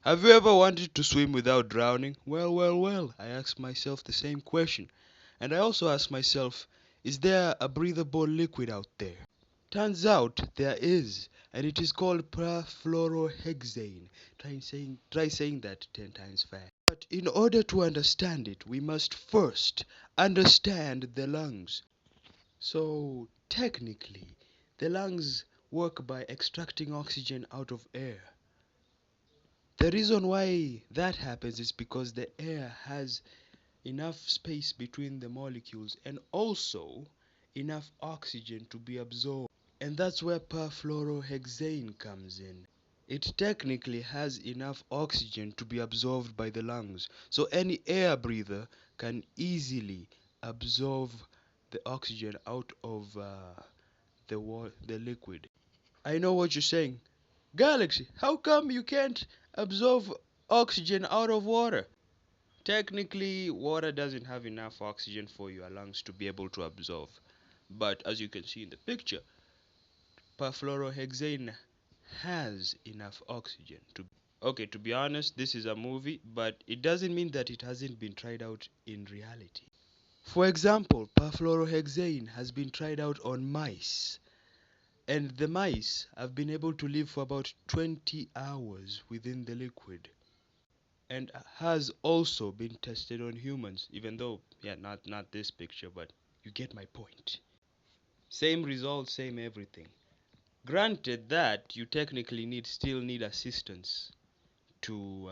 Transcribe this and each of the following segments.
Have you ever wanted to swim without drowning? Well, I ask myself the same question. And I also ask myself, is there a breathable liquid out there? Turns out there is, and it is called perfluorohexane. Try saying that 10 times fast. But in order to understand it, we must first understand the lungs. So, technically, the lungs work by extracting oxygen out of air. The reason why that happens is because the air has enough space between the molecules and also enough oxygen to be absorbed. And that's where perfluorohexane comes in. It technically has enough oxygen to be absorbed by the lungs. So any air breather can easily absorb the oxygen out of the liquid. I know what you're saying. Galaxy, how come you can't absorb oxygen out of water? Technically, water doesn't have enough oxygen for your lungs to be able to absorb. But as you can see in the picture, perfluorohexane has enough oxygen to. Okay, to be honest, this is a movie, but it doesn't mean that it hasn't been tried out in reality. For example, perfluorohexane has been tried out on mice, and the mice have been able to live for about 20 hours within the liquid, and has also been tested on humans, even though, yeah, not this picture, but you get my point. Same results, same everything. Granted that you technically still need assistance to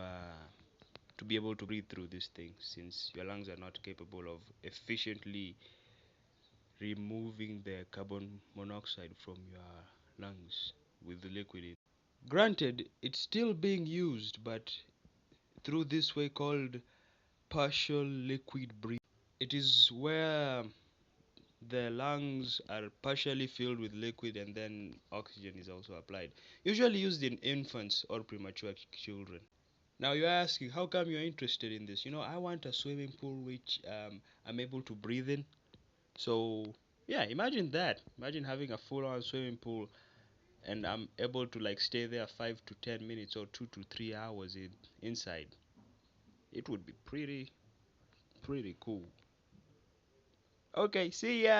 be able to breathe through this thing, since your lungs are not capable of efficiently removing the carbon monoxide from your lungs with the liquid in. Granted, it's still being used, but through this way called partial liquid breathing. It is where the lungs are partially filled with liquid and then oxygen is also applied. Usually used in infants or premature children. Now you're asking, how come you're interested in this? I want a swimming pool which I'm able to breathe in. So yeah, imagine that. Imagine having a full-on swimming pool and I'm able to like stay there 5 to 10 minutes or 2 to 3 hours inside. It would be pretty cool. Okay, see ya.